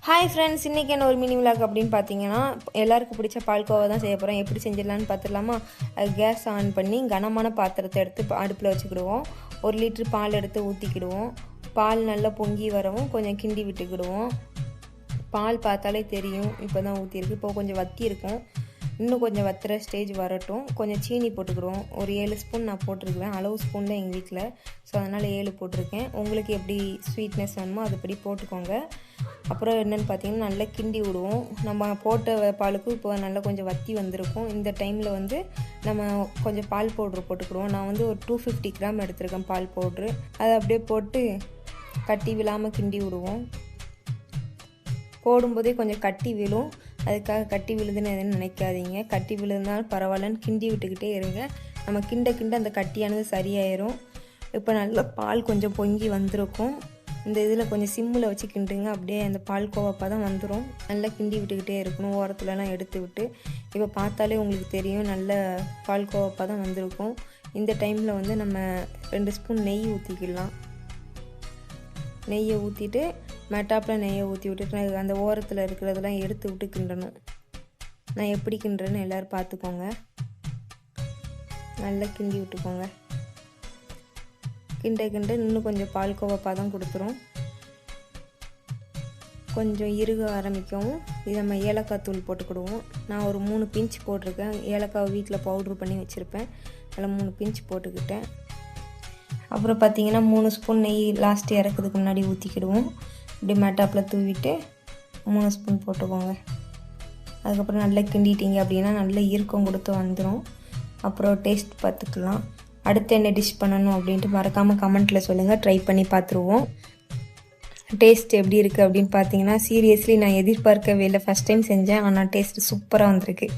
Hi friends, இன்றைக்கி என்ன ஒரு மினி விலாக் அப்படின்னு பார்த்தீங்கன்னா, எல்லாருக்கும் பிடிச்ச பால்கோவா தான் செய்ய போகிறோம். எப்படி செஞ்சிடலான்னு பார்த்துடலாமா? கேஸ் ஆன் பண்ணி கனமான பாத்திரத்தை எடுத்து அடுப்பில் வச்சுக்கிடுவோம். 1 லிட்டர் பால் எடுத்து ஊற்றிக்கிடுவோம். பால் நல்லா பொங்கி வரவும் கொஞ்சம் கிண்டி விட்டுக்கிடுவோம். பால் பார்த்தாலே தெரியும், இப்போ தான் ஊற்றிருக்கு. இப்போ கொஞ்சம் வத்தி இருக்கும். இன்னும் கொஞ்சம் வத்துற ஸ்டேஜ் வரட்டும். கொஞ்சம் சீனி போட்டுக்கிடுவோம். ஒரு 7 ஸ்பூன் நான் போட்டிருக்கிறேன். அளவு ஸ்பூன் தான் எங்கள் வீட்டில், ஸோ அதனால் 7 போட்டிருக்கேன். உங்களுக்கு எப்படி ஸ்வீட்னஸ் வேணுமோ அதுபடி போட்டுக்கோங்க. அப்புறம் என்னென்னு பார்த்தீங்கன்னா, நல்லா கிண்டி விடுவோம். நம்ம போட்ட பாலுக்கு இப்போ நல்லா கொஞ்சம் வத்தி வந்திருக்கும். இந்த டைமில் நம்ம கொஞ்சம் பால் பவுட்ரு போட்டுக்கிடுவோம். நான் ஒரு 250 கிராம் எடுத்திருக்கேன் பால் பவுட்ரு. அதை அப்படியே போட்டு கட்டி விழாமல் கிண்டி விடுவோம். போடும்போதே கொஞ்சம் கட்டி விழும், அதுக்காக கட்டி விழுதுன்னு எதுன்னு நினைக்காதீங்க. கட்டி விழுந்தாலும் பரவாயில்லன்னு கிண்டி விட்டுக்கிட்டே இருங்க. நம்ம கிண்ட அந்த கட்டியானது சரியாயிரும். இப்போ நல்லா பால் கொஞ்சம் பொங்கி வந்திருக்கும். இந்த இதில் கொஞ்சம் சிம்மில் வச்சு கிண்டுங்க. அப்படியே அந்த பால் கோவாப்பா தான் வந்துடும். நல்லா கிண்டி விட்டுக்கிட்டே இருக்கணும், ஓரத்துலலாம் எடுத்து விட்டு. இப்போ பார்த்தாலே உங்களுக்கு தெரியும், நல்ல பால் கோவாப்பா தான் வந்திருக்கும். இந்த டைமில் நம்ம 2 ஸ்பூன் நெய் ஊற்றிக்கலாம். நெய்யை ஊற்றிட்டு மெட்டாப்பில் நெய்யை ஊற்றி விட்டுட்டு அந்த ஓரத்தில் இருக்கிறதெல்லாம் எடுத்து விட்டு கிண்டணும். நான் எப்படி கிண்டுறேன்னு எல்லோரும் பார்த்துக்கோங்க. நல்லா கிண்டி விட்டுக்கோங்க. கிண்ட இன்னும் கொஞ்சம் பால்கோவா தான் கொடுத்துரும். கொஞ்சம் இறுக ஆரம்பிக்கவும் இது நம்ம ஏலக்காய் தூள் போட்டுக்கிடுவோம். நான் ஒரு 3 பிஞ்ச் போட்டிருக்கேன். ஏலக்காய் வீட்டில் பவுட்ரு பண்ணி வச்சுருப்பேன். அதில் 3 பிஞ்ச் போட்டுக்கிட்டேன். அப்புறம் பார்த்திங்கன்னா 3 ஸ்பூன் நெய் லாஸ்ட்டு இறக்குறதுக்கு முன்னாடி ஊற்றிக்கிடுவோம். இப்படி மேட்டாப்பில் தூவிட்டு 3 ஸ்பூன் போட்டுக்கோங்க. அதுக்கப்புறம் நல்லா கிண்டிட்டிங்க அப்படின்னா நல்லா ஈர்க்கம் கொடுத்து வந்துடும். அப்புறம் டேஸ்ட் பார்த்துக்கலாம். அடுத்து என்ன டிஷ் பண்ணணும் அப்படின்ட்டு மறக்காமல் கமெண்ட்டில் சொல்லுங்கள். ட்ரை பண்ணி பார்த்துருவோம். டேஸ்ட் எப்படி இருக்குது அப்படின்னு பார்த்தீங்கன்னா, சீரியஸ்லி நான் எதிர்பார்க்கவே இல்லை. ஃபஸ்ட் டைம் செஞ்சேன், ஆனால் டேஸ்ட் சூப்பராக வந்திருக்கு.